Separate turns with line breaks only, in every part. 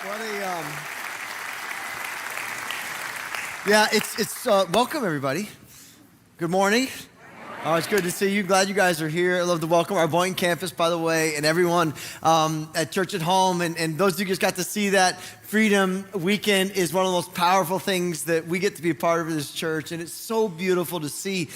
What a yeah, it's welcome everybody. Good morning. Oh, it's good to see you. Glad you guys are here. I love to welcome our Boynton campus, by the way, and everyone at Church at Home. And those of you who just got to see that, Freedom Weekend is one of the most powerful things that we get to be a part of this church. And it's so beautiful to see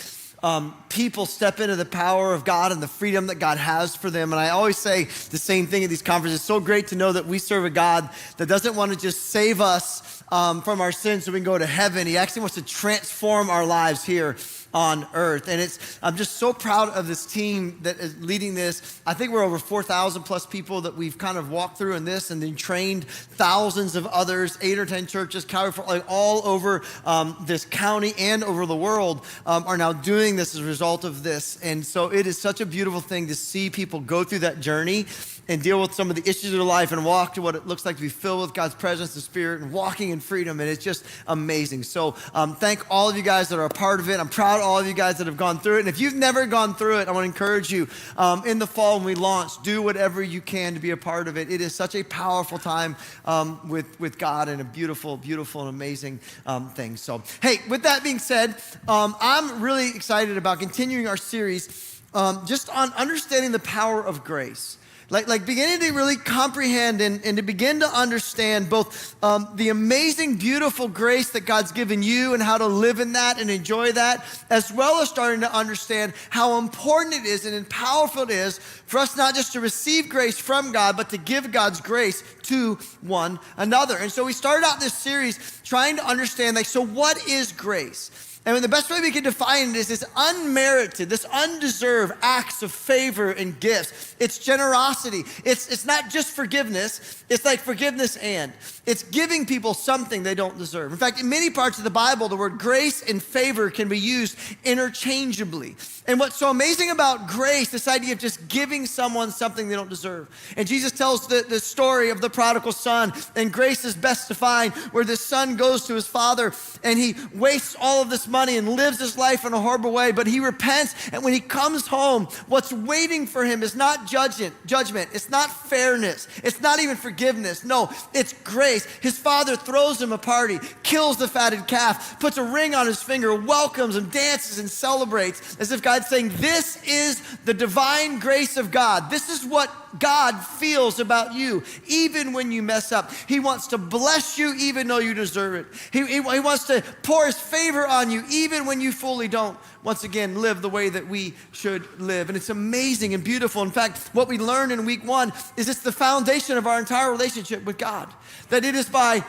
people step into the power of God and the freedom that God has for them. And I always say the same thing at these conferences. It's so great to know that we serve a God that doesn't want to just save us from our sins so we can go to heaven. He actually wants to transform our lives here on earth. And I'm just so proud of this team that is leading this. I think we're over 4,000 plus people that we've kind of walked through in this and then trained thousands of others, 8 or 10 churches, like all over this county and over the world are now doing this as a result of this. And so it is such a beautiful thing to see people go through that journey and deal with some of the issues of their life and walk to what it looks like to be filled with God's presence and spirit and walking in freedom. And it's just amazing. So thank all of you guys that are a part of it. I'm proud of all of you guys that have gone through it. And if you've never gone through it, I want to encourage you in the fall when we launch, do whatever you can to be a part of it. It is such a powerful time with God and a beautiful, beautiful and amazing thing. So, hey, with that being said, I'm really excited about continuing our series just on understanding the power of grace. Like beginning to really comprehend and to begin to understand both the amazing, beautiful grace that God's given you and how to live in that and enjoy that, as well as starting to understand how important it is and powerful it is for us not just to receive grace from God, but to give God's grace to one another. And so we started out this series trying to understand, so what is grace? And the best way we can define this is unmerited, this undeserved acts of favor and gifts. It's generosity. It's not just forgiveness. It's like forgiveness and. It's giving people something they don't deserve. In fact, in many parts of the Bible, the word grace and favor can be used interchangeably. And what's so amazing about grace, this idea of just giving someone something they don't deserve. And Jesus tells the story of the prodigal son, and grace is best defined where the son goes to his father and he wastes all of this money and lives his life in a horrible way, but he repents, and when he comes home, what's waiting for him is not judgment, it's not fairness, it's not even forgiveness. No, it's grace. His father throws him a party, kills the fatted calf, puts a ring on his finger, welcomes him, dances and celebrates, as if God's saying, this is the divine grace of God. This is what God feels about you, even when you mess up. He wants to bless you even though you deserve it. He wants to pour his favor on you even when you fully don't, once again, live the way that we should live. And it's amazing and beautiful. In fact, what we learned in week 1 is it's the foundation of our entire relationship with God, that it is by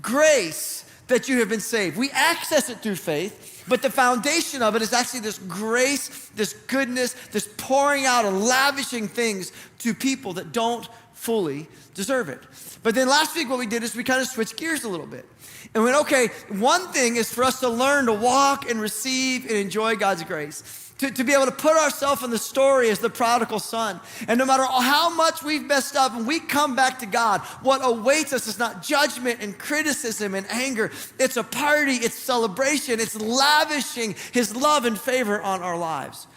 grace that you have been saved. We access it through faith, but the foundation of it is actually this grace, this goodness, this pouring out and lavishing things to people that don't fully deserve it. But then last week what we did is we kind of switched gears a little bit. And we went, okay, one thing is for us to learn to walk and receive and enjoy God's grace. To be able to put ourselves in the story as the prodigal son. And no matter how much we've messed up, when we come back to God, what awaits us is not judgment and criticism and anger. It's a party, it's celebration, it's lavishing his love and favor on our lives.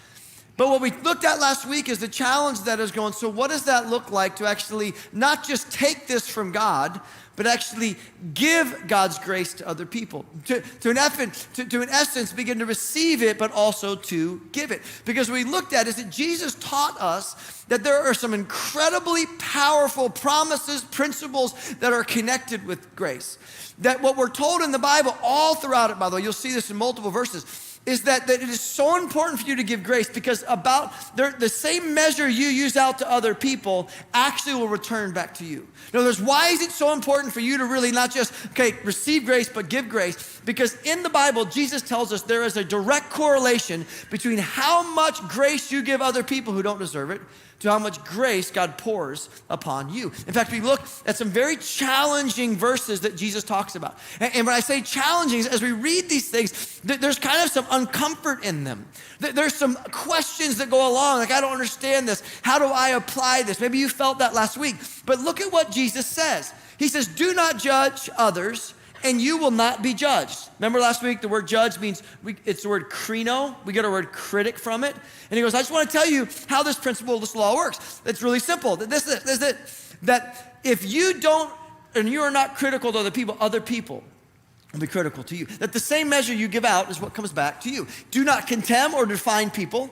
But what we looked at last week is the challenge that is going, so what does that look like to actually not just take this from God, but actually give God's grace to other people, to in essence begin to receive it, but also to give it. Because what we looked at is that Jesus taught us that there are some incredibly powerful promises, principles that are connected with grace. That what we're told in the Bible, all throughout it, by the way, you'll see this in multiple verses, is that it is so important for you to give grace because the same measure you use out to other people actually will return back to you. In other words, why is it so important for you to really not just, receive grace, but give grace? Because in the Bible, Jesus tells us there is a direct correlation between how much grace you give other people who don't deserve it to how much grace God pours upon you. In fact, we look at some very challenging verses that Jesus talks about. And when I say challenging, as we read these things, there's kind of some uncomfort in them. There's some questions that go along, like, I don't understand this. How do I apply this? Maybe you felt that last week. But look at what Jesus says. He says, do not judge others, and you will not be judged. Remember last week, the word judge means, it's the word krino. We get our word critic from it. And he goes, I just want to tell you how this principle, this law works. It's really simple. That if you don't not critical to other people will be critical to you. That the same measure you give out is what comes back to you. Do not condemn or define people,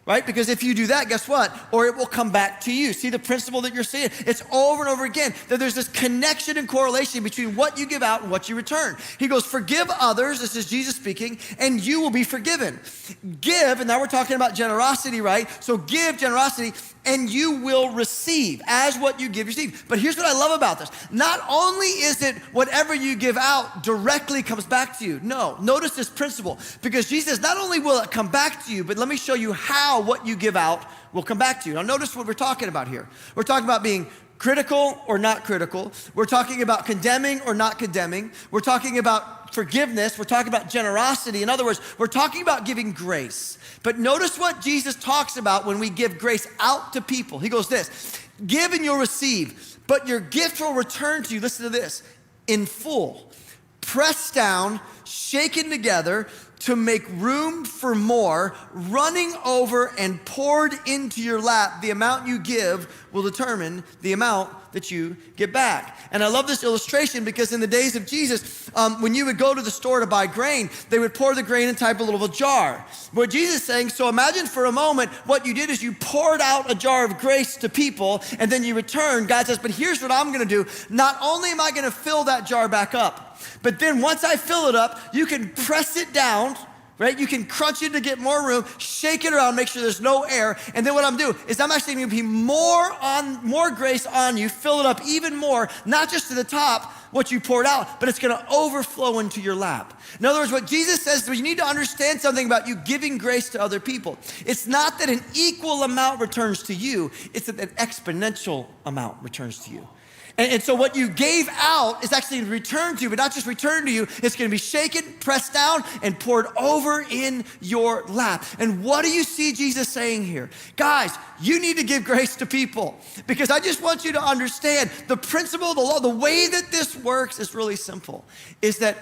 right? Because if you do that, guess what? Or it will come back to you. See the principle that you're seeing? It's over and over again that there's this connection and correlation between what you give out and what you return. He goes, forgive others, this is Jesus speaking, and you will be forgiven. Give, and now we're talking about generosity, right? So give generosity, and you will receive. As what you give, you receive. But here's what I love about this. Not only is it whatever you give out directly comes back to you. No, notice this principle. Because Jesus, not only will it come back to you, but let me show you how what you give out will come back to you. Now notice what we're talking about here. We're talking about being critical or not critical. We're talking about condemning or not condemning. We're talking about forgiveness. We're talking about generosity. In other words, we're talking about giving grace. But notice what Jesus talks about when we give grace out to people. He goes this, give and you'll receive, but your gift will return to you, listen to this, in full, pressed down, shaken together to make room for more, running over and poured into your lap. The amount you give will determine the amount that you get back. And I love this illustration because in the days of Jesus, when you would go to the store to buy grain, they would pour the grain in type of little jar. What Jesus is saying, so imagine for a moment what you did is you poured out a jar of grace to people and then you return. God says, but here's what I'm gonna do. Not only am I gonna fill that jar back up, but then once I fill it up, you can press it down, right? You can crunch it to get more room, shake it around, make sure there's no air. And then what I'm doing is I'm actually gonna be more grace on you, fill it up even more, not just to the top, what you poured out, but it's gonna overflow into your lap. In other words, what Jesus says is you need to understand something about you giving grace to other people. It's not that an equal amount returns to you, it's that an exponential amount returns to you. And so what you gave out is actually returned to you, but not just returned to you, it's gonna be shaken, pressed down, and poured over in your lap. And what do you see Jesus saying here? Guys, you need to give grace to people because I just want you to understand the principle, the law, the way that this works is really simple, is that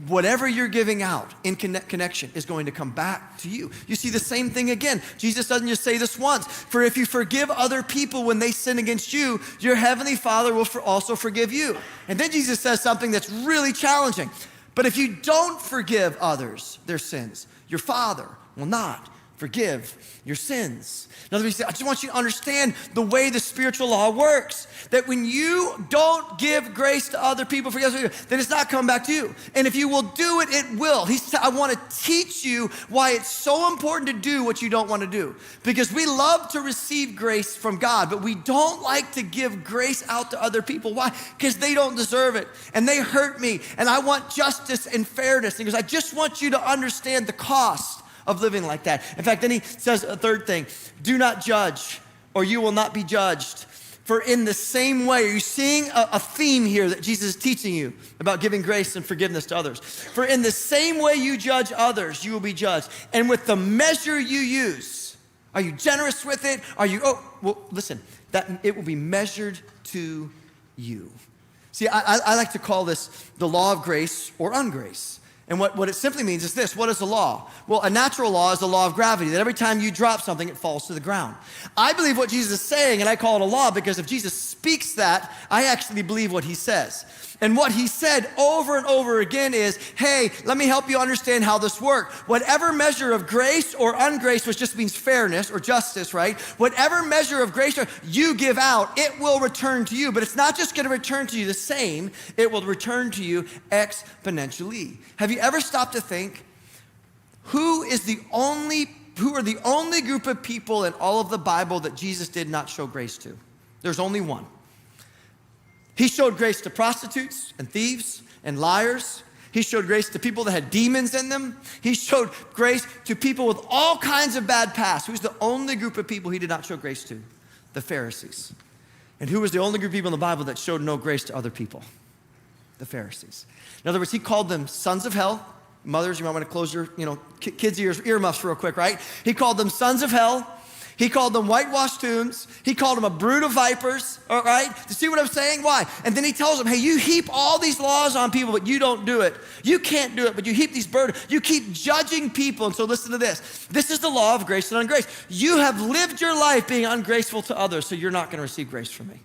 whatever you're giving out in connection is going to come back to you. You see the same thing again. Jesus doesn't just say this once. For if you forgive other people when they sin against you, your heavenly Father will also forgive you. And then Jesus says something that's really challenging. But if you don't forgive others their sins, your Father will not forgive your sins. In other words, I just want you to understand the way the spiritual law works. That when you don't give grace to other people, then it's not coming back to you. And if you will do it, it will. I want to teach you why it's so important to do what you don't want to do. Because we love to receive grace from God, but we don't like to give grace out to other people. Why? Because they don't deserve it. And they hurt me. And I want justice and fairness. And he goes, I just want you to understand the cost of living like that. In fact, then he says a third thing, do not judge or you will not be judged. For in the same way, are you seeing a theme here that Jesus is teaching you about giving grace and forgiveness to others? For in the same way you judge others, you will be judged. And with the measure you use, are you generous with it? Listen, that it will be measured to you. See, I like to call this the law of grace or ungrace. And what it simply means is this. What is the law? Well, a natural law is the law of gravity, that every time you drop something, it falls to the ground. I believe what Jesus is saying, and I call it a law because if Jesus speaks that, I actually believe what he says. And what he said over and over again is, hey, let me help you understand how this works. Whatever measure of grace or ungrace, which just means fairness or justice, right? Whatever measure of grace you give out, it will return to you. But it's not just gonna return to you the same, it will return to you exponentially. Have you ever stopped to think, who are the only group of people in all of the Bible that Jesus did not show grace to? There's only one. He showed grace to prostitutes and thieves and liars. He showed grace to people that had demons in them. He showed grace to people with all kinds of bad past. Who's the only group of people he did not show grace to? The Pharisees. And who was the only group of people in the Bible that showed no grace to other people? The Pharisees. In other words, he called them sons of hell. Mothers, you might want to close your kids' earmuffs real quick, right? He called them sons of hell. He called them whitewashed tombs. He called them a brood of vipers, all right? You see what I'm saying? Why? And then he tells them, hey, you heap all these laws on people, but you don't do it. You can't do it, but you heap these burdens. You keep judging people. And so listen to this. This is the law of grace and ungrace. You have lived your life being ungraceful to others, so you're not going to receive grace from me.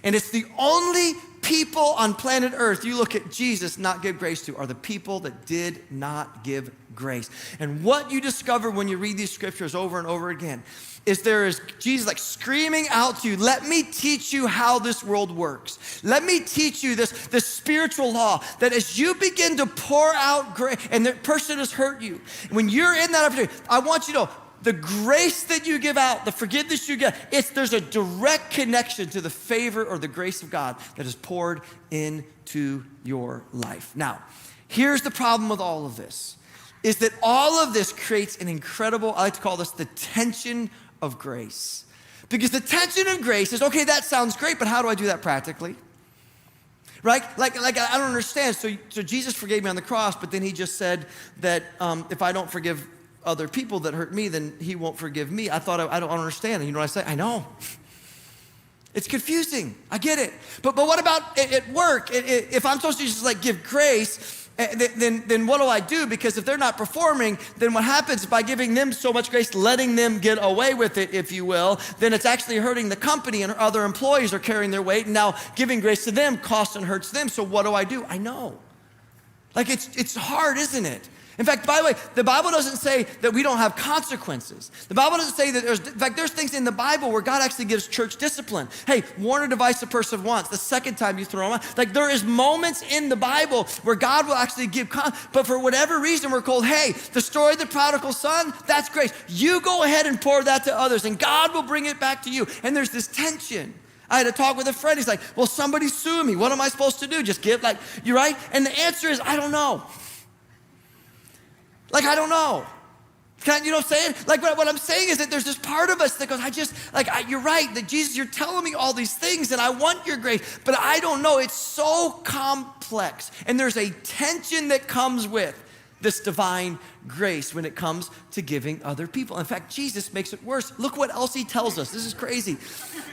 And it's the only people on planet Earth you look at Jesus not give grace to are the people that did not give grace. And what you discover when you read these scriptures over and over again is there is Jesus like screaming out to you, let me teach you how this world works. Let me teach you this spiritual law that as you begin to pour out grace and the person has hurt you, when you're in that opportunity, I want you to know the grace that you give out, the forgiveness you get, there's a direct connection to the favor or the grace of God that is poured into your life. Now, here's the problem with all of this, is that all of this creates an incredible, I like to call this the tension of grace. Because the tension of grace is, okay, that sounds great, but how do I do that practically? Right? Like I don't understand. So Jesus forgave me on the cross, but then he just said that if I don't forgive other people that hurt me, then he won't forgive me. I thought, I don't understand. And you know what I say? I know. It's confusing. I get it. But what about at work? If I'm supposed to just like give grace, then what do I do? Because if they're not performing, then what happens by giving them so much grace, letting them get away with it, if you will, then it's actually hurting the company and other employees are carrying their weight. And now giving grace to them costs and hurts them. So what do? I know. Like it's hard, isn't it? In fact, by the way, the Bible doesn't say that we don't have consequences. The Bible doesn't say that there's things in the Bible where God actually gives church discipline. Hey, warn a divisive person once. The second time you throw them out. Like there is moments in the Bible where God will actually give, but for whatever reason we're called, hey, the story of the prodigal son, that's grace. You go ahead and pour that to others and God will bring it back to you. And there's this tension. I had a talk with a friend. He's like, well, somebody sue me. What am I supposed to do? Just give, like, you're right? And the answer is, I don't know. Like, I don't know. You know what I'm saying? Like, what I'm saying is that there's this part of us that goes, you're right, that Jesus, you're telling me all these things and I want your grace, but I don't know. It's so complex. And there's a tension that comes with this divine grace when it comes to giving other people. In fact, Jesus makes it worse. Look what else he tells us. This is crazy.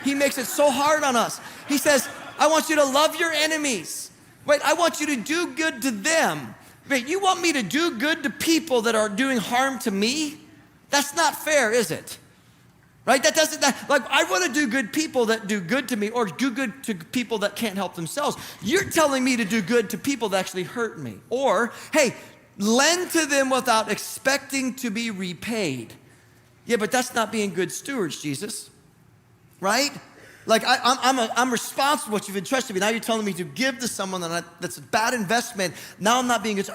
He makes it so hard on us. He says, I want you to love your enemies. Wait, I want you to do good to them. Wait, you want me to do good to people that are doing harm to me? That's not fair, is it? Right? I want to do good people that do good to me or do good to people that can't help themselves. You're telling me to do good to people that actually hurt me. Or, hey, lend to them without expecting to be repaid. Yeah, but that's not being good stewards, Jesus. Right? Like I'm responsible for what you've entrusted me. Now you're telling me to give to someone that's a bad investment. Now I'm not being good.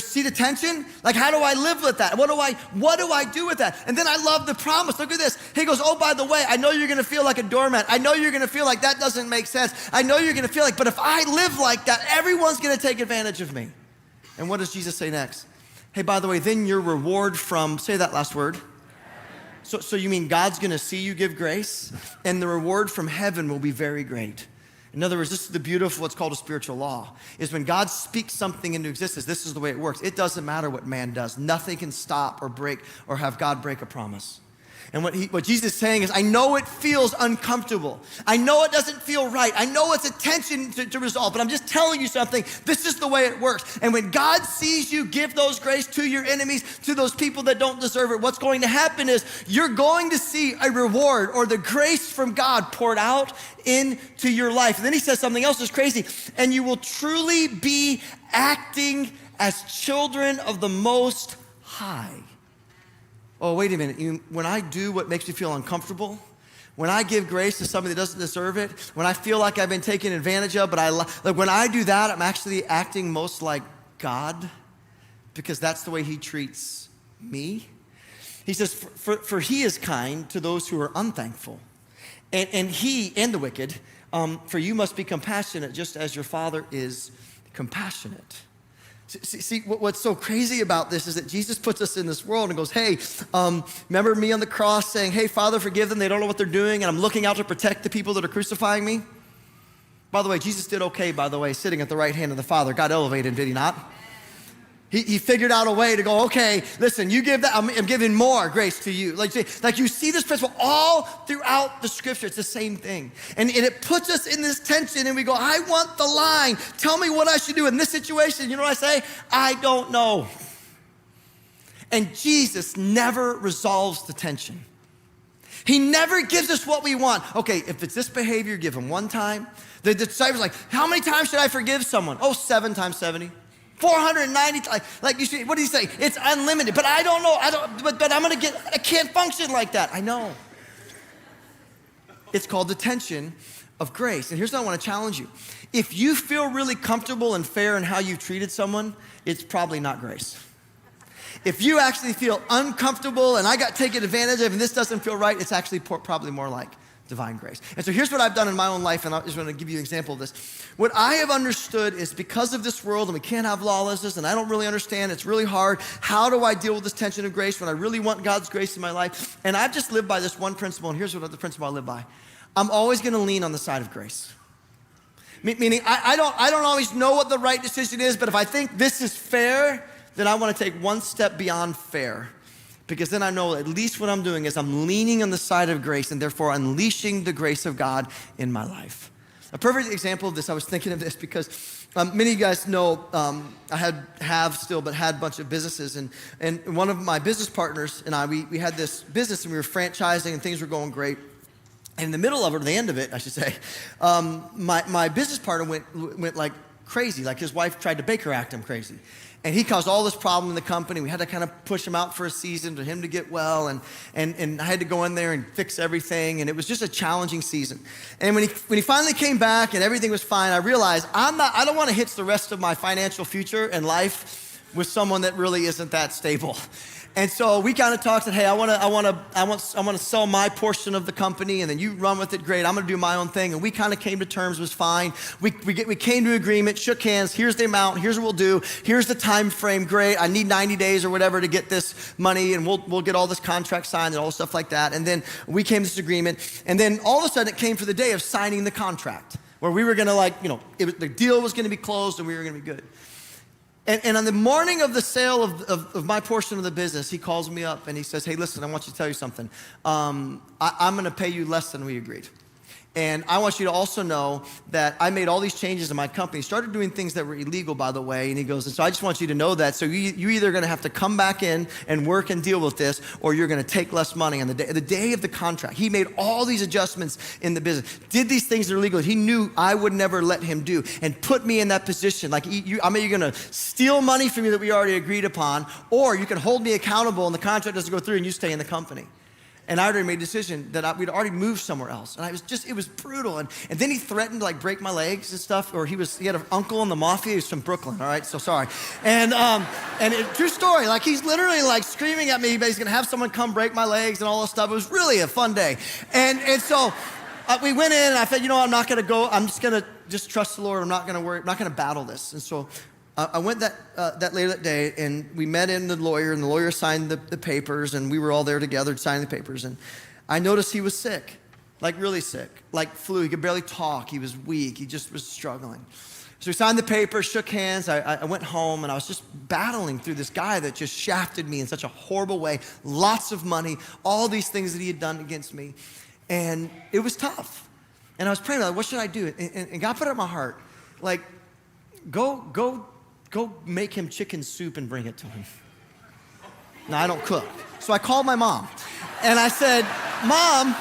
See the tension? Like how do I live with that? What do I do with that? And then I love the promise. Look at this. He goes, oh, by the way, I know you're going to feel like a doormat. I know you're going to feel like that doesn't make sense. I know you're going to feel like, but if I live like that, everyone's going to take advantage of me. And what does Jesus say next? Hey, by the way, then your reward from, say that last word. So you mean God's going to see you give grace, and the reward from heaven will be very great. In other words, this is the beautiful, what's called a spiritual law, is when God speaks something into existence, this is the way it works. It doesn't matter what man does. Nothing can stop or break or have God break a promise. And what Jesus is saying is, I know it feels uncomfortable. I know it doesn't feel right. I know it's a tension to resolve, but I'm just telling you something. This is the way it works. And when God sees you give those grace to your enemies, to those people that don't deserve it, what's going to happen is you're going to see a reward or the grace from God poured out into your life. And then he says something else that's crazy. And you will truly be acting as children of the Most High. Oh, wait a minute. When I do what makes me feel uncomfortable, when I give grace to somebody that doesn't deserve it, when I feel like I've been taken advantage of, but when I do that, I'm actually acting most like God because that's the way he treats me. He says, for he is kind to those who are unthankful. And he and the wicked, for you must be compassionate just as your Father is compassionate. See, what's so crazy about this is that Jesus puts us in this world and goes, hey, remember me on the cross saying, hey, Father, forgive them. They don't know what they're doing. And I'm looking out to protect the people that are crucifying me. By the way, Jesus did okay, by the way, sitting at the right hand of the Father. God elevated him, did he not? He figured out a way to go, okay, listen, you give that, I'm giving more grace to you. Like you see this principle all throughout the scripture. It's the same thing. And it puts us in this tension and we go, I want the line. Tell me what I should do in this situation. You know what I say? I don't know. And Jesus never resolves the tension. He never gives us what we want. Okay, if it's this behavior, give him one time. The disciples like, how many times should I forgive someone? Oh, 7 times 70. 490, like you see, what do you say? It's unlimited, but I don't know, but I can't function like that. I know. It's called the tension of grace. And here's what I want to challenge you. If you feel really comfortable and fair in how you've treated someone, it's probably not grace. If you actually feel uncomfortable and I got taken advantage of and this doesn't feel right, it's actually probably more like divine grace. And so here's what I've done in my own life, and I just want to give you an example of this. What I have understood is because of this world and we can't have lawlessness and I don't really understand, it's really hard. How do I deal with this tension of grace when I really want God's grace in my life? And I've just lived by this one principle, and here's what the principle I live by. I'm always going to lean on the side of grace. Meaning I don't always know what the right decision is, but if I think this is fair, then I want to take one step beyond fair. Because then I know at least what I'm doing is I'm leaning on the side of grace and therefore unleashing the grace of God in my life. A perfect example of this, I was thinking of this because many of you guys know I had a bunch of businesses. And one of my business partners and I, we had this business and we were franchising and things were going great. And in the middle of it, or the end of it, I should say, my business partner went like crazy. Like his wife tried to Baker act him crazy. And he caused all this problem in the company. We had to kind of push him out for a season for him to get well. And I had to go in there and fix everything. And it was just a challenging season. And when he finally came back and everything was fine, I realized I don't want to hitch the rest of my financial future and life with someone that really isn't that stable. And so we kind of talked and hey, I want to sell my portion of the company, and then you run with it. Great, I'm going to do my own thing. And we kind of came to terms. It was fine. We came to agreement, shook hands. Here's the amount. Here's what we'll do. Here's the time frame. Great. I need 90 days or whatever to get this money, and we'll get all this contract signed and all stuff like that. And then we came to this agreement, and then all of a sudden it came for the day of signing the contract, where we were going to the deal was going to be closed and we were going to be good. And on the morning of the sale of my portion of the business, he calls me up and he says, hey, listen, I want you to tell you something. I'm going to pay you less than we agreed. And I want you to also know that I made all these changes in my company, started doing things that were illegal, by the way. And he goes, and so I just want you to know that. So you're either going to have to come back in and work and deal with this, or you're going to take less money on the day of the contract. He made all these adjustments in the business, did these things that are illegal. He knew I would never let him do, and put me in that position. Like, you're going to steal money from me that we already agreed upon, or you can hold me accountable and the contract doesn't go through and you stay in the company. And I already made a decision that we'd already moved somewhere else. And it was brutal. And then he threatened to like break my legs and stuff, or he had an uncle in the mafia. He was from Brooklyn, all right? So sorry. And true story, like he's literally like screaming at me, but he's gonna have someone come break my legs and all this stuff. It was really a fun day. And so we went in and I said, I'm not gonna go. I'm just gonna trust the Lord. I'm not gonna worry. I'm not gonna battle this. And so I went that later that day, and we met in the lawyer, and the lawyer signed the papers, and we were all there together signing the papers. And I noticed he was sick, like really sick, like flu. He could barely talk. He was weak. He just was struggling. So we signed the papers, shook hands. I went home, and I was just battling through this guy that just shafted me in such a horrible way. Lots of money, all these things that he had done against me. And it was tough. And I was praying, like, what should I do? And God put it in my heart, like, go make him chicken soup and bring it to him. Now, I don't cook. So I called my mom and I said, Mom,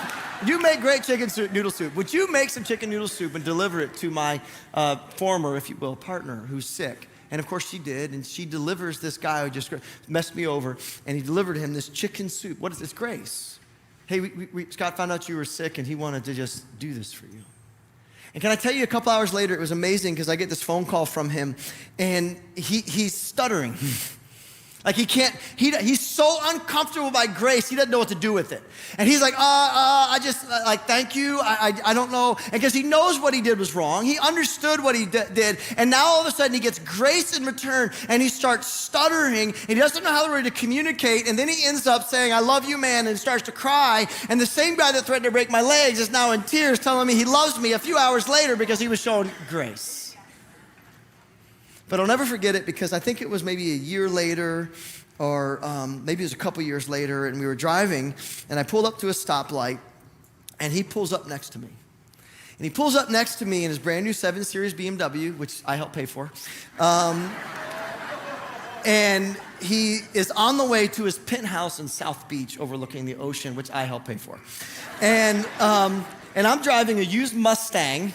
you make great noodle soup. Would you make some chicken noodle soup and deliver it to my former, if you will, partner who's sick? And of course she did, and she delivers this guy who just messed me over, and he delivered him this chicken soup. What is this? Grace. Hey, Scott found out you were sick and he wanted to just do this for you. And can I tell you, a couple hours later, it was amazing because I get this phone call from him, and he's stuttering. Like he's so uncomfortable by grace, he doesn't know what to do with it. And he's like, I just, thank you, I don't know. And because he knows what he did was wrong, he understood what he did, and now all of a sudden he gets grace in return, and he starts stuttering, and he doesn't know how to communicate, and then he ends up saying, I love you, man, and starts to cry, and the same guy that threatened to break my legs is now in tears telling me he loves me a few hours later because he was shown grace. But I'll never forget it because I think it was maybe a year later, or maybe it was a couple years later, and we were driving, and I pulled up to a stoplight, and he pulls up next to me. And he pulls up next to me in his brand new 7 Series BMW, which I helped pay for. And he is on the way to his penthouse in South Beach overlooking the ocean, which I helped pay for. And I'm driving a used Mustang,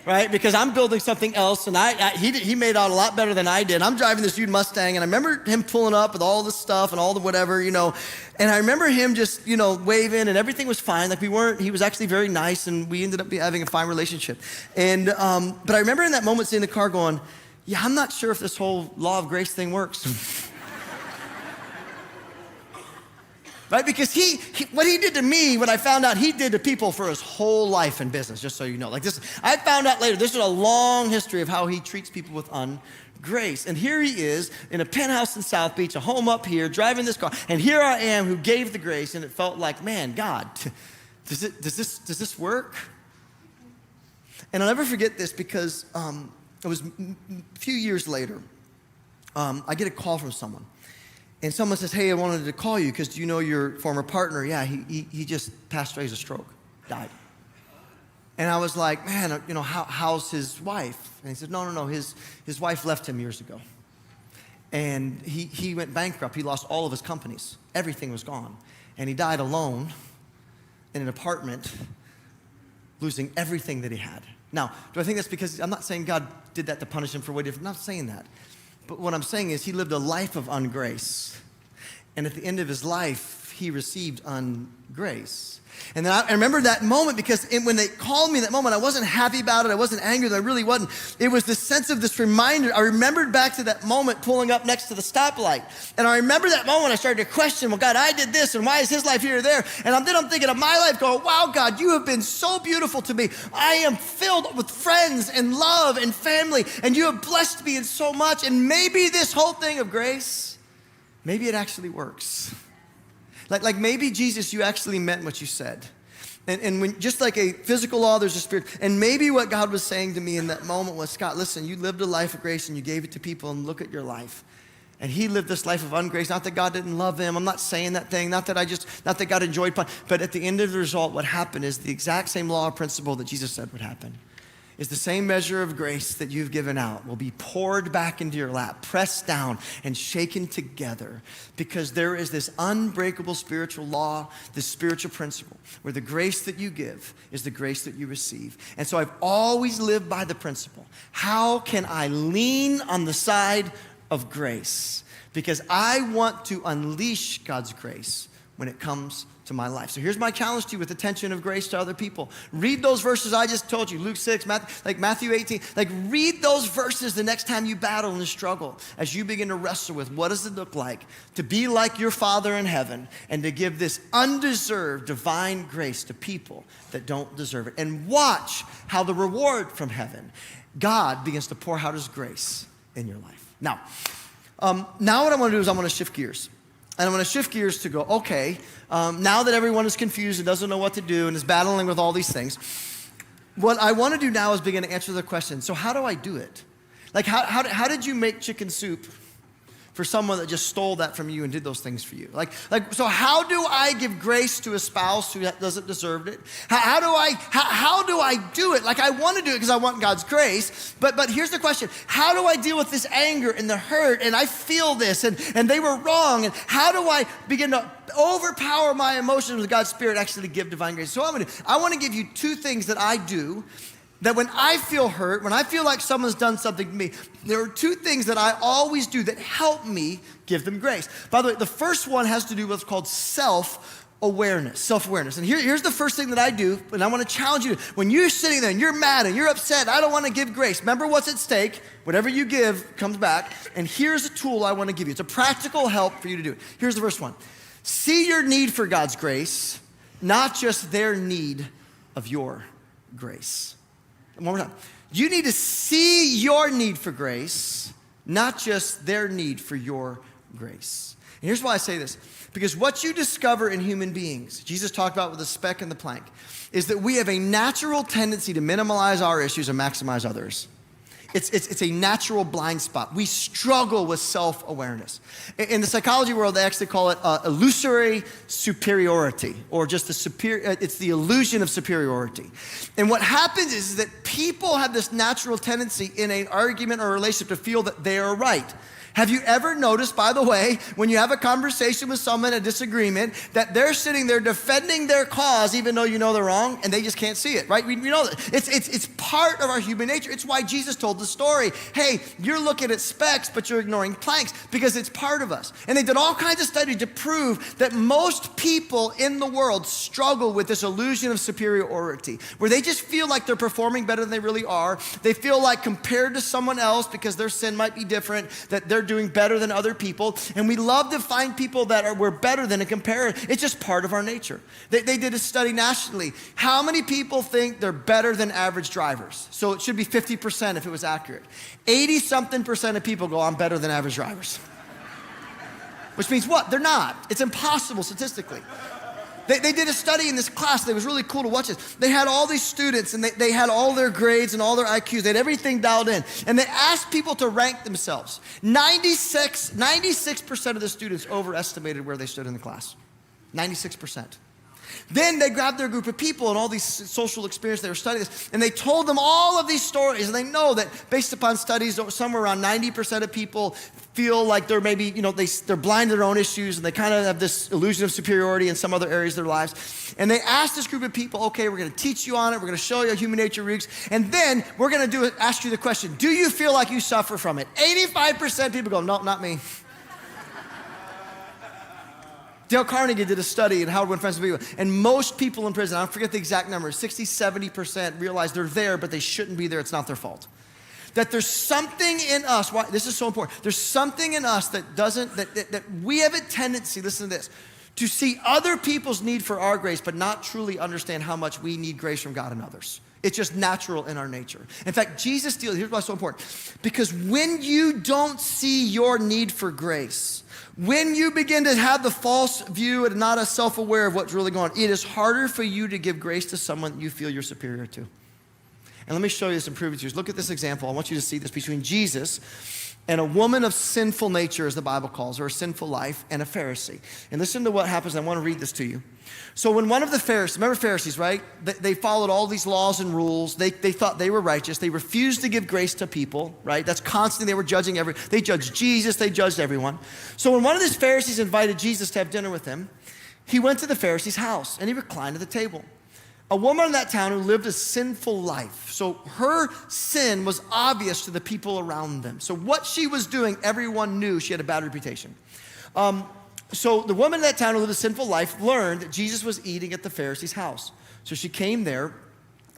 right? Because I'm building something else, and he made out a lot better than I did. I'm driving this used Mustang, and I remember him pulling up with all this stuff and all the whatever, and I remember him just, waving, and everything was fine. Like he was actually very nice, and we ended up having a fine relationship. And, but I remember in that moment sitting in the car going, yeah, I'm not sure if this whole law of grace thing works. Right? Because what he did to me, what I found out he did to people for his whole life in business, just so you know. Like this, I found out later, this is a long history of how he treats people with ungrace. And here he is in a penthouse in South Beach, a home up here, driving this car. And here I am who gave the grace, and it felt like, man, God, does this work? And I'll never forget this because it was a few years later, I get a call from someone. And someone says, hey, I wanted to call you because do you know your former partner? Yeah, he just passed away. He has a stroke, died. And I was like, man, how's his wife? And he said, no, his wife left him years ago. And he went bankrupt. He lost all of his companies. Everything was gone. And he died alone in an apartment, losing everything that he had. Now, do I think that's because, I'm not saying God did that to punish him for what he did. I'm not saying that. But what I'm saying is he lived a life of ungrace. And at the end of his life, he received ungrace. And then I remember that moment because when they called me in that moment, I wasn't happy about it. I wasn't angry. I really wasn't. It was the sense of this reminder. I remembered back to that moment pulling up next to the stoplight. And I remember that moment I started to question, well, God, I did this, and why is his life here or there? And then I'm thinking of my life going, wow, God, you have been so beautiful to me. I am filled with friends and love and family, and you have blessed me in so much. And maybe this whole thing of grace, maybe it actually works. Like maybe, Jesus, you actually meant what you said. And when just like a physical law, there's a spirit. And maybe what God was saying to me in that moment was, Scott, listen, you lived a life of grace and you gave it to people, and look at your life. And he lived this life of ungrace. Not that God didn't love him. I'm not saying that thing. Not that God enjoyed fun. But at the end of the result, what happened is the exact same law or principle that Jesus said would happen. Is the same measure of grace that you've given out will be poured back into your lap, pressed down and shaken together, because there is this unbreakable spiritual law, this spiritual principle, where the grace that you give is the grace that you receive. And so I've always lived by the principle. How can I lean on the side of grace? Because I want to unleash God's grace when it comes to my life. So here's my challenge to you with attention of grace to other people. Read those verses I just told you, Luke 6, Matthew 18. Read those verses the next time you battle and struggle, as you begin to wrestle with what does it look like to be like your Father in heaven and to give this undeserved divine grace to people that don't deserve it. And watch how the reward from heaven, God begins to pour out his grace in your life. Now what I want to do is I want to shift gears. And I'm going to shift gears to go, okay, now that everyone is confused and doesn't know what to do and is battling with all these things, what I want to do now is begin to answer the question, so how do I do it? Like, how did you make chicken soup for someone that just stole that from you and did those things for you? So how do I give grace to a spouse who doesn't deserve it? How do I do it? Like, I want to do it because I want God's grace, but here's the question. How do I deal with this anger and the hurt, and I feel this, and they were wrong, and how do I begin to overpower my emotions with God's Spirit, actually give divine grace? So I want to give you two things that I do that when I feel hurt, when I feel like someone's done something to me, there are two things that I always do that help me give them grace. By the way, the first one has to do with what's called self-awareness. And here's the first thing that I do, and I want to challenge you. When you're sitting there and you're mad and you're upset, I don't want to give grace. Remember what's at stake. Whatever you give comes back. And here's a tool I want to give you. It's a practical help for you to do it. Here's the first one. See your need for God's grace, not just their need of your grace. One more time. You need to see your need for grace, not just their need for your grace. And here's why I say this. Because what you discover in human beings, Jesus talked about with the speck and the plank, is that we have a natural tendency to minimize our issues and maximize others. It's a natural blind spot. We struggle with self-awareness. In the psychology world, they actually call it illusory superiority, or just it's the illusion of superiority. And what happens is that people have this natural tendency in an argument or a relationship to feel that they are right. Have you ever noticed, by the way, when you have a conversation with someone, a disagreement, that they're sitting there defending their cause even though you know they're wrong and they just can't see it, right? We know that. It's part of our human nature. It's why Jesus told the story. Hey, you're looking at specks, but you're ignoring planks, because it's part of us. And they did all kinds of studies to prove that most people in the world struggle with this illusion of superiority, where they just feel like they're performing better than they really are. They feel like compared to someone else, because their sin might be different, that they're doing better than other people. And we love to find people that we're better than and compare. It's just part of our nature. They did a study nationally. How many people think they're better than average drivers? So it should be 50% if it was accurate. 80-something% of people go, I'm better than average drivers. Which means what? They're not. It's impossible statistically. They did a study in this class that was really cool to watch this. They had all these students, and they had all their grades and all their IQs. They had everything dialed in. And they asked people to rank themselves. 96% of the students overestimated where they stood in the class. 96%. Then they grabbed their group of people and all these social experiences, they were studying this, and they told them all of these stories. And they know that based upon studies, somewhere around 90% of people feel like they're maybe, they're blind to their own issues, and they kind of have this illusion of superiority in some other areas of their lives. And they asked this group of people, okay, we're gonna teach you on it, we're gonna show you how human nature works, and then we're gonna ask you the question, do you feel like you suffer from it? 85% of people go, no, not me. Dale Carnegie did a study in Howard Win Friends with People, and most people in prison, I forget the exact number, 60-70% realize they're there, but they shouldn't be there, it's not their fault. That there's something in us, why this is so important, there's something in us that we have a tendency, listen to this, to see other people's need for our grace, but not truly understand how much we need grace from God and others. It's just natural in our nature. In fact, Jesus deals, here's why it's so important, because when you don't see your need for grace, when you begin to have the false view and not as self-aware of what's really going on, it is harder for you to give grace to someone that you feel you're superior to. And let me show you this and prove it to you. Look at this example. I want you to see this between Jesus and a woman of sinful nature, as the Bible calls her, a sinful life, and a Pharisee. And listen to what happens. I want to read this to you. So when one of the Pharisees, remember Pharisees, right? They followed all these laws and rules. They thought they were righteous. They refused to give grace to people, right? That's constantly, they were judging they judged Jesus, they judged everyone. So when one of these Pharisees invited Jesus to have dinner with him, he went to the Pharisee's house and he reclined at the table. A woman in that town who lived a sinful life. So her sin was obvious to the people around them. So what she was doing, everyone knew she had a bad reputation. So the woman in that town who lived a sinful life learned that Jesus was eating at the Pharisee's house. So she came there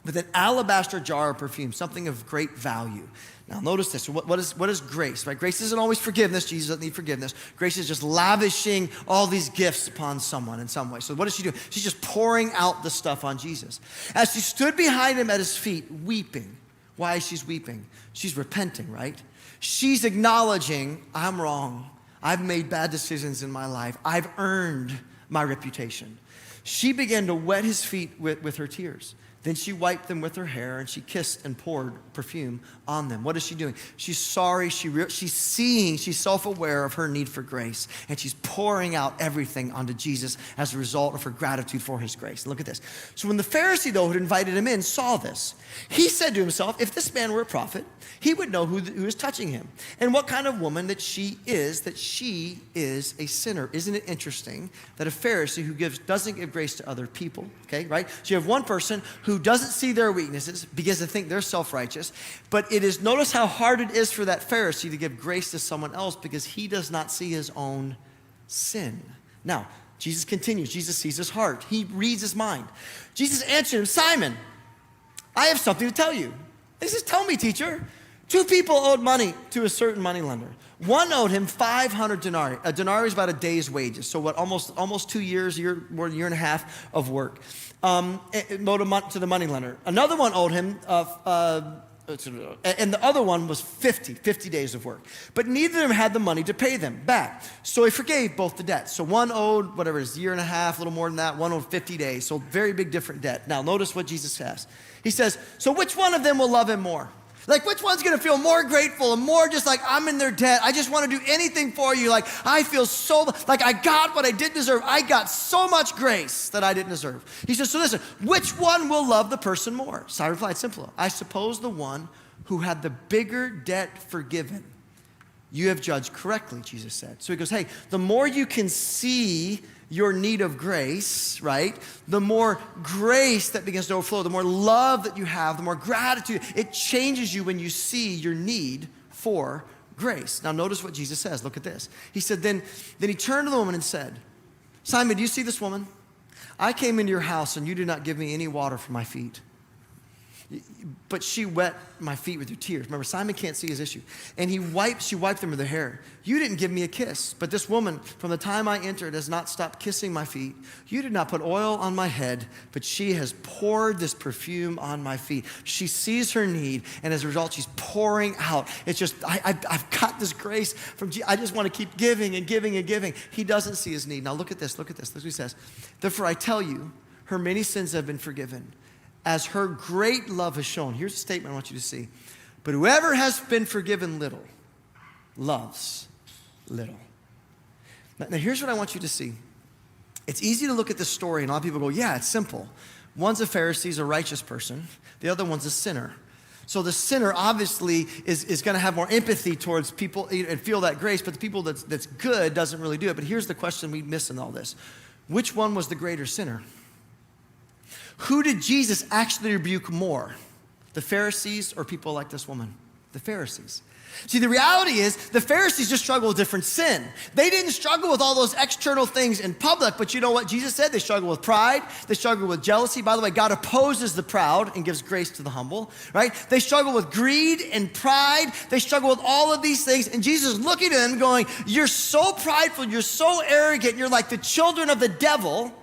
with an alabaster jar of perfume, something of great value. Now notice this, so what is grace, right? Grace isn't always forgiveness. Jesus doesn't need forgiveness. Grace is just lavishing all these gifts upon someone in some way. So what does she do? She's just pouring out the stuff on Jesus. As she stood behind him at his feet, weeping. Why is she weeping? She's repenting, right? She's acknowledging, I'm wrong. I've made bad decisions in my life. I've earned my reputation. She began to wet his feet with her tears. Then she wiped them with her hair, and she kissed and poured perfume on them. What is she doing? She's sorry. She's seeing, she's self-aware of her need for grace, and she's pouring out everything onto Jesus as a result of her gratitude for his grace. Look at this. So when the Pharisee, though, who had invited him in, saw this, he said to himself, if this man were a prophet, he would know who is touching him and what kind of woman that she is a sinner. Isn't it interesting that a Pharisee who doesn't give grace to other people, okay, right? So you have one person who doesn't see their weaknesses, begins to think they're self-righteous, but notice how hard it is for that Pharisee to give grace to someone else because he does not see his own sin. Now, Jesus continues. Jesus sees his heart. He reads his mind. Jesus answered him, Simon, I have something to tell you. He says, tell me, teacher. 2 people owed money to a certain moneylender. One owed him 500 denarii. A denarii is about a day's wages. So what, almost 2 years, more than a year and a half of work. Owed to the moneylender. Another one owed him, and the other one was 50 days of work. But neither of them had the money to pay them back. So he forgave both the debts. So one owed, whatever it is, a year and a half, a little more than that. One owed 50 days. So very big different debt. Now notice what Jesus says. He says, so which one of them will love him more? Like, which one's gonna feel more grateful and more just like, I'm in their debt. I just wanna do anything for you. Like, I feel so, like I got what I didn't deserve. I got so much grace that I didn't deserve. He says, so listen, which one will love the person more? So I replied, simple. I suppose the one who had the bigger debt forgiven. You have judged correctly, Jesus said. So he goes, hey, the more you can see your need of grace, right? The more grace that begins to overflow, the more love that you have, the more gratitude. It changes you when you see your need for grace. Now notice what Jesus says. Look at this. He said, then he turned to the woman and said, Simon, do you see this woman? I came into your house and you did not give me any water for my feet. But she wet my feet with your tears. Remember, Simon can't see his issue. And she wiped them with her hair. You didn't give me a kiss. But this woman, from the time I entered, has not stopped kissing my feet. You did not put oil on my head, but she has poured this perfume on my feet. She sees her need, and as a result, she's pouring out. It's just, I've got this grace from Jesus. I just want to keep giving and giving and giving. He doesn't see his need. Now look at this. Look at what he says. Therefore, I tell you, her many sins have been forgiven, as her great love has shown. Here's a statement I want you to see. But whoever has been forgiven little, loves little. Now here's what I want you to see. It's easy to look at this story and a lot of people go, yeah, it's simple. One's a Pharisee, is a righteous person. The other one's a sinner. So the sinner obviously is going to have more empathy towards people and feel that grace, but the people that's good doesn't really do it. But here's the question we miss in all this. Which one was the greater sinner? Who did Jesus actually rebuke more? The Pharisees or people like this woman? The Pharisees. See, the reality is the Pharisees just struggle with different sin. They didn't struggle with all those external things in public, but you know what Jesus said? They struggle with pride. They struggle with jealousy. By the way, God opposes the proud and gives grace to the humble, right? They struggle with greed and pride. They struggle with all of these things. And Jesus is looking at them going, you're so prideful. You're so arrogant. You're like the children of the devil.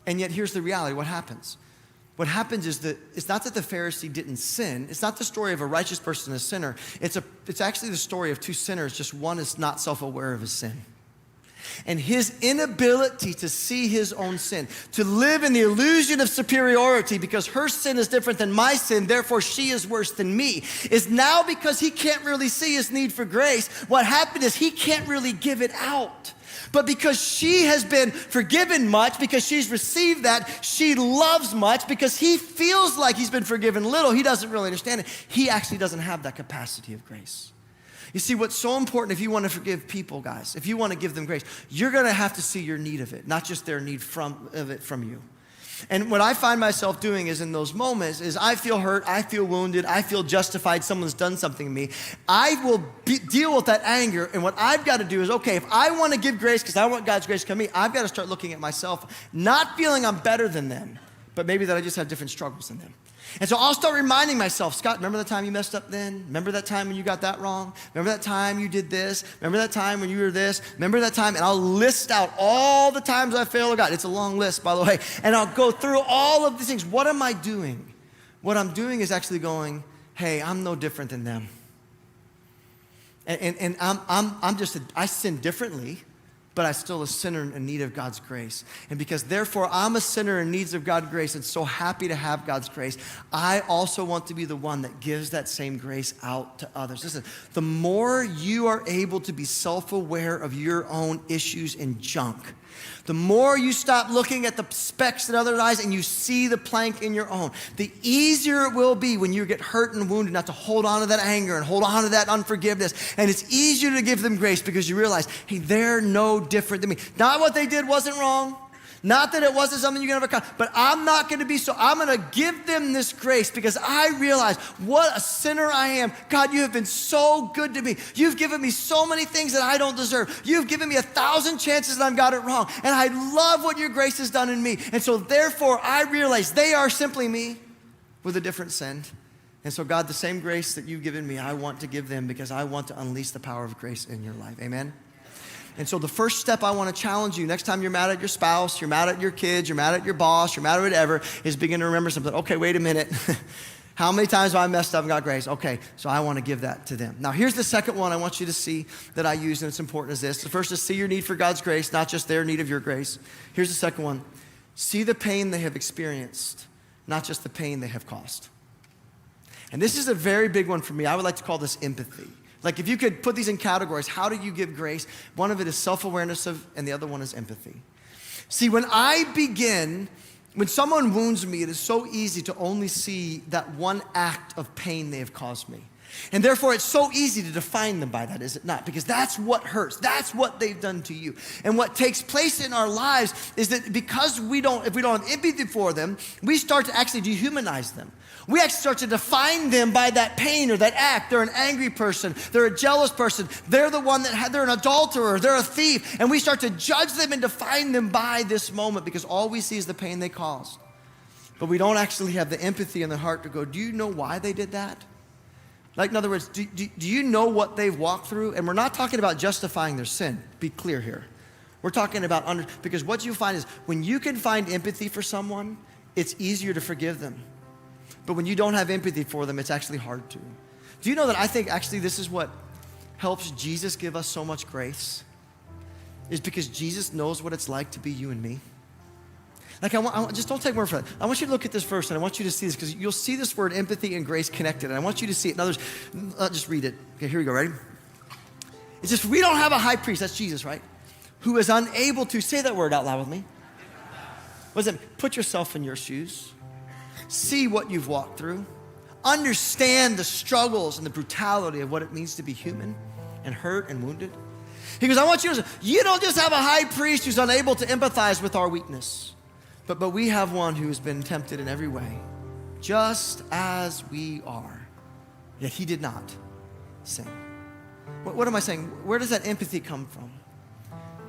And yet here's the reality. What happens? What happens is that it's not that the Pharisee didn't sin. It's not the story of a righteous person and a sinner. It's actually the story of two sinners. Just one is not self-aware of his sin. And his inability to see his own sin, to live in the illusion of superiority because her sin is different than my sin, therefore she is worse than me, is now because he can't really see his need for grace. What happened is he can't really give it out. But because she has been forgiven much, because she's received that, she loves much, because he feels like he's been forgiven little, he doesn't really understand it. He actually doesn't have that capacity of grace. You see, what's so important if you want to forgive people, guys, if you want to give them grace, you're going to have to see your need of it, not just their need of it from you. And what I find myself doing is in those moments is I feel hurt, I feel wounded, I feel justified, someone's done something to me. I will deal with that anger, and what I've got to do is, okay, if I want to give grace because I want God's grace to come to me, I've got to start looking at myself, not feeling I'm better than them, but maybe that I just have different struggles than them. And so I'll start reminding myself, Scott, remember the time you messed up then? Remember that time when you got that wrong? Remember that time you did this? Remember that time when you were this? Remember that time? And I'll list out all the times I failed to God. It's a long list, by the way. And I'll go through all of these things. What am I doing? What I'm doing is actually going, hey, I'm no different than them. And I sin differently, but I'm still a sinner in need of God's grace. And because therefore I'm a sinner in need of God's grace and so happy to have God's grace, I also want to be the one that gives that same grace out to others. Listen, the more you are able to be self-aware of your own issues and junk, the more you stop looking at the specks in other eyes and you see the plank in your own, the easier it will be when you get hurt and wounded not to hold on to that anger and hold on to that unforgiveness. And it's easier to give them grace because you realize, hey, they're no different than me. Not what they did wasn't wrong. Not that it wasn't something you can overcome, but I'm not going to be so. I'm going to give them this grace because I realize what a sinner I am. God, you have been so good to me. You've given me so many things that I don't deserve. You've given me 1,000 chances that I've got it wrong. And I love what your grace has done in me. And so therefore, I realize they are simply me with a different sin. And so God, the same grace that you've given me, I want to give them because I want to unleash the power of grace in your life. Amen? And so the first step I want to challenge you, next time you're mad at your spouse, you're mad at your kids, you're mad at your boss, you're mad at whatever, is begin to remember something. Okay, wait a minute. How many times have I messed up and got grace? Okay, so I want to give that to them. Now here's the second one I want you to see that I use, and it's important as this. The first is see your need for God's grace, not just their need of your grace. Here's the second one. See the pain they have experienced, not just the pain they have caused. And this is a very big one for me. I would like to call this empathy. Like if you could put these in categories, how do you give grace? One of it is self-awareness and the other one is empathy. See, when someone wounds me, it is so easy to only see that one act of pain they have caused me. And therefore, it's so easy to define them by that, is it not? Because that's what hurts. That's what they've done to you. And what takes place in our lives is that because if we don't have empathy for them, we start to actually dehumanize them. We actually start to define them by that pain or that act. They're an angry person. They're a jealous person. They're the one they're an adulterer. They're a thief. And we start to judge them and define them by this moment because all we see is the pain they caused. But we don't actually have the empathy in the heart to go, do you know why they did that? Like, in other words, do you know what they've walked through? And we're not talking about justifying their sin. Be clear here. We're talking about, because what you find is when you can find empathy for someone, it's easier to forgive them. But when you don't have empathy for them, it's actually hard to. Do you know that I think actually this is what helps Jesus give us so much grace? Is because Jesus knows what it's like to be you and me. Like just don't take more for that. I want you to look at this verse and I want you to see this because you'll see this word empathy and grace connected. And I want you to see it. In others, just read it. Okay, here we go. Ready? It's just, we don't have a high priest, that's Jesus, right? Who is unable to, say that word out loud with me. What does it mean? Put yourself in your shoes. See what you've walked through. Understand the struggles and the brutality of what it means to be human and hurt and wounded. He goes, I want you to, you don't just have a high priest who's unable to empathize with our weakness. But we have one who has been tempted in every way, just as we are. Yet he did not sin. What am I saying? Where does that empathy come from?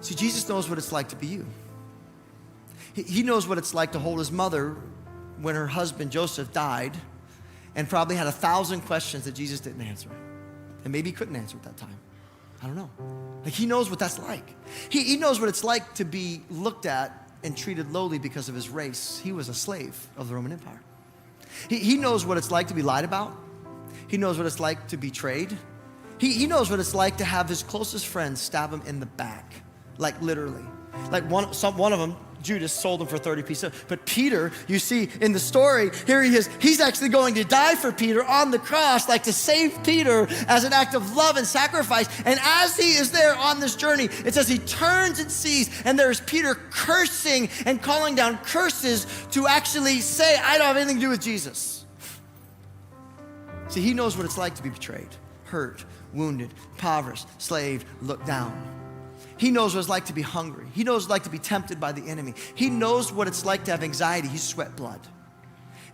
See, Jesus knows what it's like to be you. He knows what it's like to hold his mother when her husband Joseph died and probably had 1,000 questions that Jesus didn't answer. And maybe he couldn't answer at that time. I don't know. Like he knows what that's like. He knows what it's like to be looked at and treated lowly because of his race. He was a slave of the Roman Empire. He knows what it's like to be lied about. He knows what it's like to be betrayed. He knows what it's like to have his closest friends stab him in the back, like literally. Like one of them, Judas, sold him for 30 pieces. But Peter, you see in the story, here he is. He's actually going to die for Peter on the cross, like to save Peter as an act of love and sacrifice. And as he is there on this journey, it says he turns and sees, and there's Peter cursing and calling down curses to actually say, I don't have anything to do with Jesus. See, he knows what it's like to be betrayed, hurt, wounded, impoverished, slaved, looked down. He knows what it's like to be hungry. He knows what it's like to be tempted by the enemy. He knows what it's like to have anxiety. He sweat blood.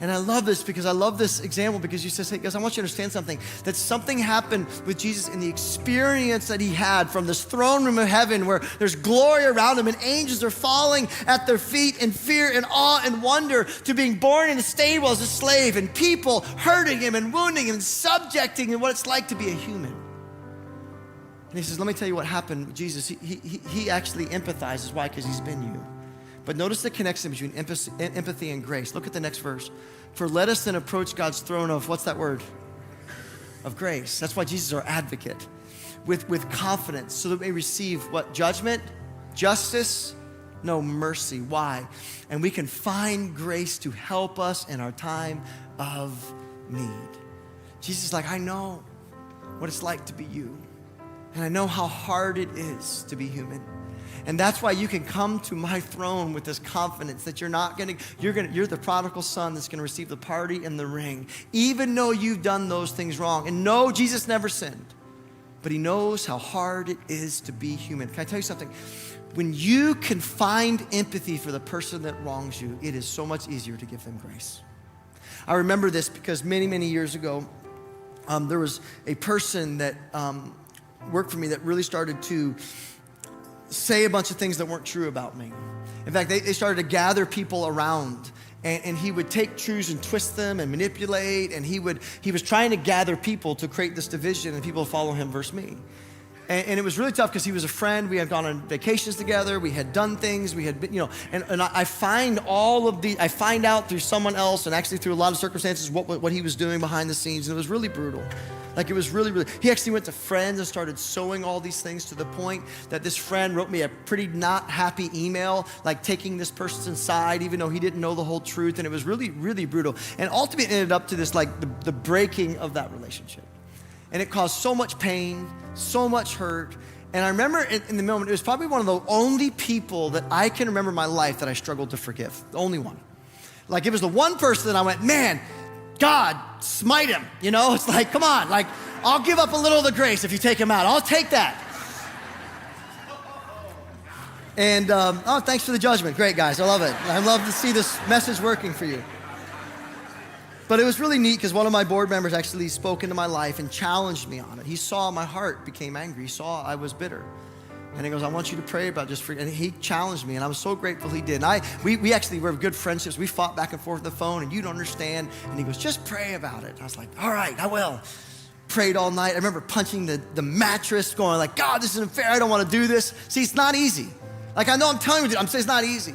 And I love this because I love this example because you says, hey guys, I want you to understand something. That something happened with Jesus in the experience that he had from this throne room of heaven where there's glory around him and angels are falling at their feet in fear and awe and wonder, to being born in a stable as a slave and people hurting him and wounding him and subjecting him, what it's like to be a human. And he says, let me tell you what happened with Jesus. He actually empathizes. Why? Because he's been you. But notice the connection between empathy and grace. Look at the next verse. For let us then approach God's throne of, what's that word? Of grace. That's why Jesus is our advocate. With confidence, so that we may receive what? Judgment? Justice? No, mercy. Why? And we can find grace to help us in our time of need. Jesus is like, I know what it's like to be you. And I know how hard it is to be human. And that's why you can come to my throne with this confidence that you're the prodigal son that's gonna receive the party and the ring, even though you've done those things wrong. And no, Jesus never sinned, but he knows how hard it is to be human. Can I tell you something? When you can find empathy for the person that wrongs you, it is so much easier to give them grace. I remember this because many, many years ago, there was a person that worked for me that really started to say a bunch of things that weren't true about me. In fact, they started to gather people around, and he would take truths and twist them and manipulate, and he was trying to gather people to create this division, and people follow him versus me. And it was really tough because he was a friend. We had gone on vacations together. We had done things. We had been, and I find out through someone else and actually through a lot of circumstances what he was doing behind the scenes, and it was really brutal. Like it was really, he actually went to friends and started sowing all these things to the point that this friend wrote me a pretty not happy email, like taking this person's side, even though he didn't know the whole truth. And it was really, really brutal. And ultimately it ended up to this, like the breaking of that relationship. And it caused so much pain, so much hurt. And I remember in the moment, it was probably one of the only people that I can remember in my life that I struggled to forgive. The only one. Like it was the one person that I went, man, God, smite him. You know, it's like, come on, like I'll give up a little of the grace if you take him out. I'll take that. And, oh, thanks for the judgment. Great, guys, I love it. I love to see this message working for you. But it was really neat because one of my board members actually spoke into my life and challenged me on it. He saw my heart became angry. He saw I was bitter. And he goes, I want you to pray about just for, and he challenged me, and I was so grateful he did. And we actually were good friendships. We fought back and forth on the phone, and you don't understand. And he goes, just pray about it. I was like, all right, I will. Prayed all night. I remember punching the mattress, going like, God, this isn't fair. I don't want to do this. See, it's not easy. Like, I know I'm telling you, I'm saying it's not easy.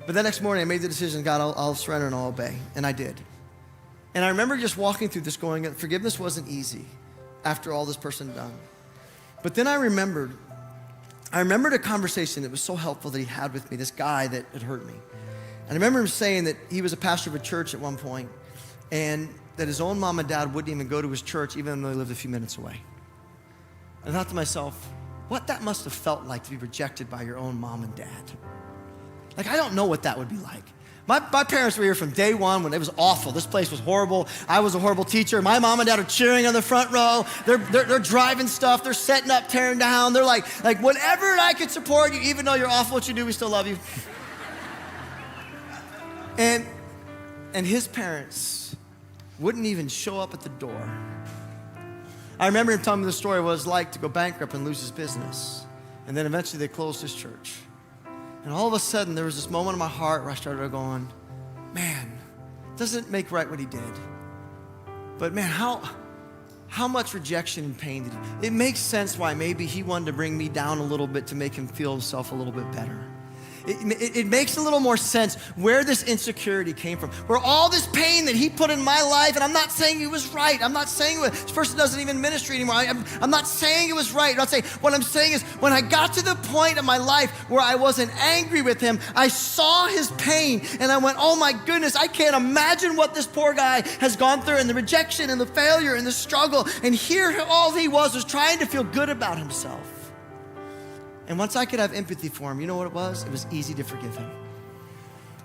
But the next morning, I made the decision, God, I'll surrender and I'll obey. And I did. And I remember just walking through this going, forgiveness wasn't easy after all this person done. But then I remembered a conversation that was so helpful that he had with me, this guy that had hurt me. And I remember him saying that he was a pastor of a church at one point, and that his own mom and dad wouldn't even go to his church even though they lived a few minutes away. And I thought to myself, what that must have felt like to be rejected by your own mom and dad. Like, I don't know what that would be like. My parents were here from day one when it was awful. This place was horrible. I was a horrible teacher. My mom and dad are cheering on the front row. They're driving stuff. They're setting up, tearing down. They're like whatever I could support you, even though you're awful what you do, we still love you. And his parents wouldn't even show up at the door. I remember him telling me the story of what it was like to go bankrupt and lose his business. And then eventually they closed his church. And all of a sudden, there was this moment in my heart where I started going, man, it doesn't make right what he did. But man, how much rejection and pain did he? It makes sense why maybe he wanted to bring me down a little bit to make him feel himself a little bit better. It makes a little more sense where this insecurity came from, where all this pain that he put in my life, and I'm not saying he was right. I'm not saying this person doesn't even ministry anymore. I'm not saying it was right. I'm not saying, what I'm saying is when I got to the point of my life where I wasn't angry with him, I saw his pain and I went, oh my goodness, I can't imagine what this poor guy has gone through, and the rejection and the failure and the struggle. And here all he was trying to feel good about himself. And once I could have empathy for him, you know what it was? It was easy to forgive him.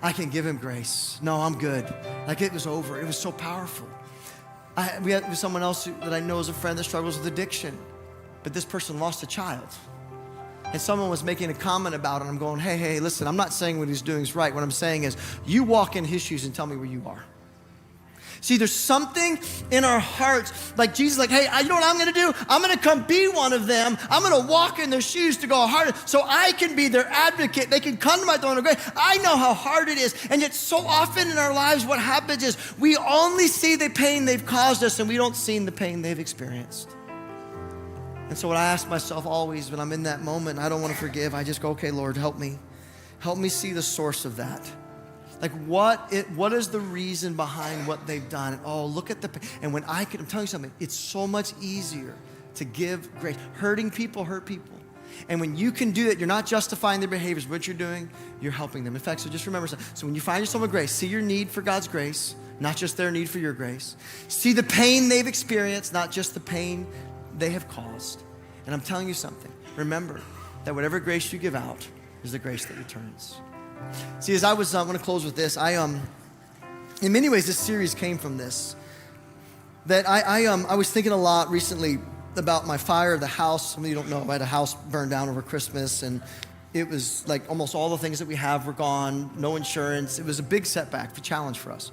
I can give him grace. No, I'm good. Like it was over. It was so powerful. We had someone else that I know is a friend that struggles with addiction, but this person lost a child. And someone was making a comment about it, and I'm going, hey, listen, I'm not saying what he's doing is right. What I'm saying is, you walk in his shoes and tell me where you are. See, there's something in our hearts, like Jesus, like, hey, you know what I'm gonna do? I'm gonna come be one of them. I'm gonna walk in their shoes to go harder so I can be their advocate. They can come to my throne of grace. I know how hard it is. And yet so often in our lives, what happens is we only see the pain they've caused us and we don't see the pain they've experienced. And so what I ask myself always when I'm in that moment, I don't wanna forgive, I just go, okay, Lord, help me. Help me see the source of that. Like what is the reason behind what they've done? And oh, look at and when I'm telling you something, it's so much easier to give grace. Hurting people hurt people. And when you can do that, you're not justifying their behaviors. What you're doing, you're helping them. In fact, so just remember, so when you find yourself with grace, see your need for God's grace, not just their need for your grace. See the pain they've experienced, not just the pain they have caused. And I'm telling you something, remember that whatever grace you give out is the grace that returns. See, as I was, I'm going to close with this. In many ways, this series came from this. That I was thinking a lot recently about my fire of the house. Some of you don't know, I had a house burned down over Christmas, and it was like almost all the things that we have were gone, no insurance. It was a big setback, a challenge for us.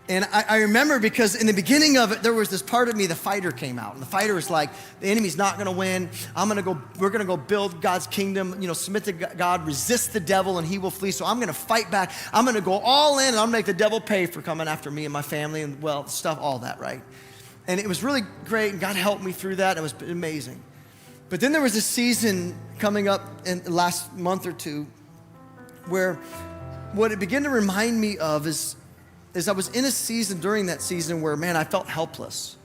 And I remember because in the beginning of it, there was this part of me, the fighter came out. And the fighter was like, the enemy's not gonna win. We're gonna go build God's kingdom, submit to God, resist the devil, and he will flee. So I'm gonna fight back. I'm gonna go all in, and I'm gonna make the devil pay for coming after me and my family and, well, stuff, all that, right? And it was really great, and God helped me through that. It was amazing. But then there was a season coming up in the last month or two where what it began to remind me of is I was in a season during that season where, man, I felt helpless.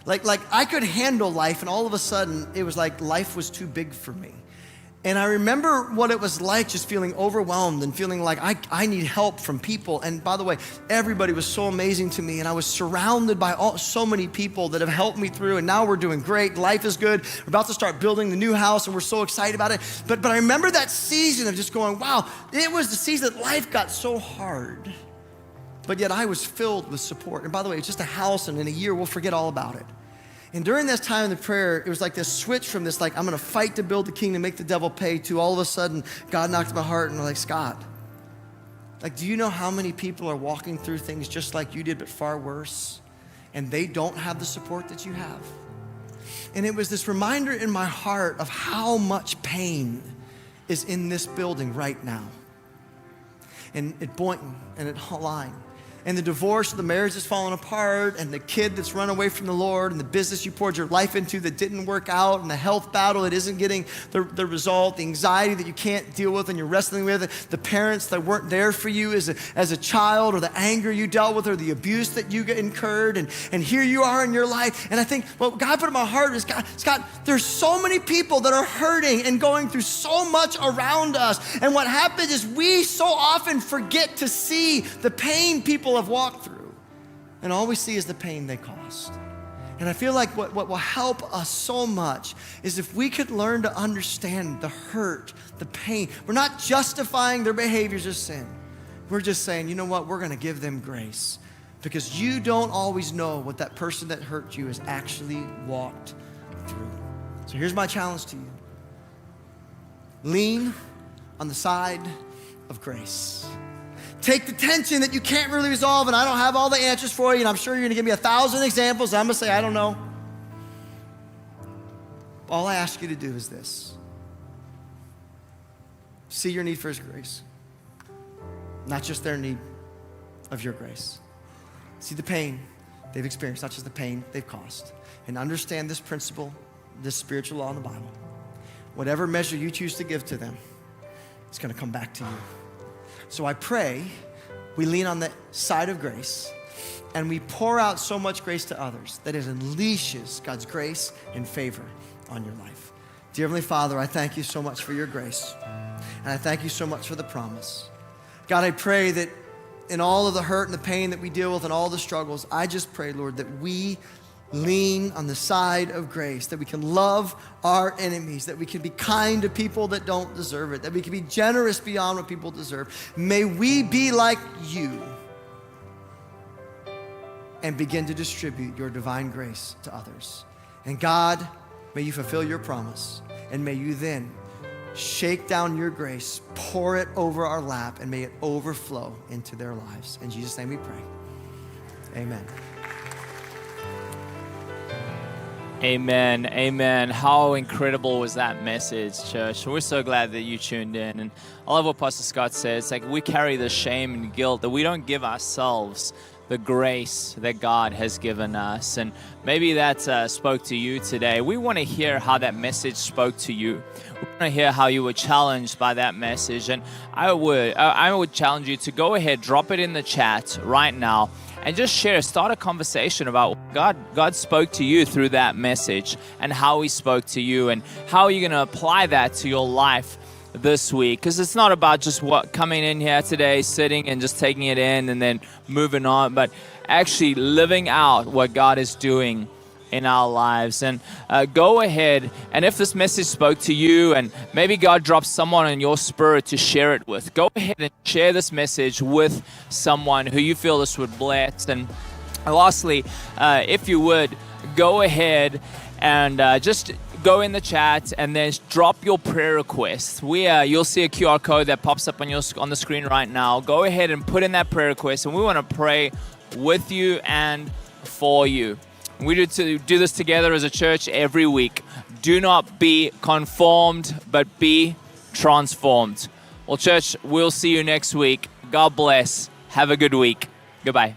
Like I could handle life, and all of a sudden it was like life was too big for me. And I remember what it was like just feeling overwhelmed and feeling like I need help from people. And by the way, everybody was so amazing to me, and I was surrounded by so many people that have helped me through, and now we're doing great. Life is good. We're about to start building the new house, and we're so excited about it. But I remember that season of just going, wow, it was the season that life got so hard, but yet I was filled with support. And by the way, it's just a house, and in a year we'll forget all about it. And during this time in the prayer, it was like this switch from this, like, I'm gonna fight to build the kingdom, make the devil pay, to all of a sudden, God knocked my heart and we're like, Scott, like, do you know how many people are walking through things just like you did, but far worse? And they don't have the support that you have. And it was this reminder in my heart of how much pain is in this building right now. And at Boynton and at Line. And the divorce, the marriage is falling apart, and the kid that's run away from the Lord, and the business you poured your life into that didn't work out, and the health battle that isn't getting the result, the anxiety that you can't deal with and you're wrestling with, the parents that weren't there for you as a child, or the anger you dealt with, or the abuse that you incurred, and here you are in your life. And I think what God put in my heart is, God, Scott, there's so many people that are hurting and going through so much around us. And what happens is we so often forget to see the pain people have walked through, and all we see is the pain they caused. And I feel like what will help us so much is if we could learn to understand the hurt, the pain. We're not justifying their behaviors as sin. We're just saying, you know what, we're gonna give them grace, because you don't always know what that person that hurt you has actually walked through. So here's my challenge to you. Lean on the side of grace. Take the tension that you can't really resolve, and I don't have all the answers for you, and I'm sure you're gonna give me 1,000 examples, and I'm gonna say, I don't know. All I ask you to do is this. See your need for His grace, not just their need of your grace. See the pain they've experienced, not just the pain they've caused, and understand this principle, this spiritual law in the Bible. Whatever measure you choose to give to them, it's gonna come back to you. So I pray we lean on the side of grace, and we pour out so much grace to others that it unleashes God's grace and favor on your life. Dear Heavenly Father, I thank you so much for your grace, and I thank you so much for the promise. God, I pray that in all of the hurt and the pain that we deal with and all the struggles, I just pray, Lord, that we lean on the side of grace, that we can love our enemies, that we can be kind to people that don't deserve it, that we can be generous beyond what people deserve. May we be like you and begin to distribute your divine grace to others. And God, may you fulfill your promise, and may you then shake down your grace, pour it over our lap, and may it overflow into their lives. In Jesus' name we pray. Amen.
Amen. Amen. How incredible was that message, church? We're so glad that you tuned in. And I love what Pastor Scott says. Like, we carry the shame and guilt that we don't give ourselves the grace that God has given us. And maybe that spoke to you today. We want to hear how that message spoke to you. We want to hear how you were challenged by that message. And I would challenge you to go ahead, drop it in the chat right now, and just start a conversation about what God spoke to you through that message, and how He spoke to you, and how you're going to apply that to your life this week. Because it's not about just coming in here today, sitting and just taking it in and then moving on, but actually living out what God is doing in our lives. And go ahead, and if this message spoke to you, and maybe God dropped someone in your spirit to share it with, go ahead and share this message with someone who you feel this would bless. And lastly, if you would, go ahead and just go in the chat and then drop your prayer request. You'll see a QR code that pops up on the screen right now. Go ahead and put in that prayer request, and we want to pray with you and for you. We do this together as a church every week. Do not be conformed, but be transformed. Well, church, we'll see you next week. God bless. Have a good week. Goodbye.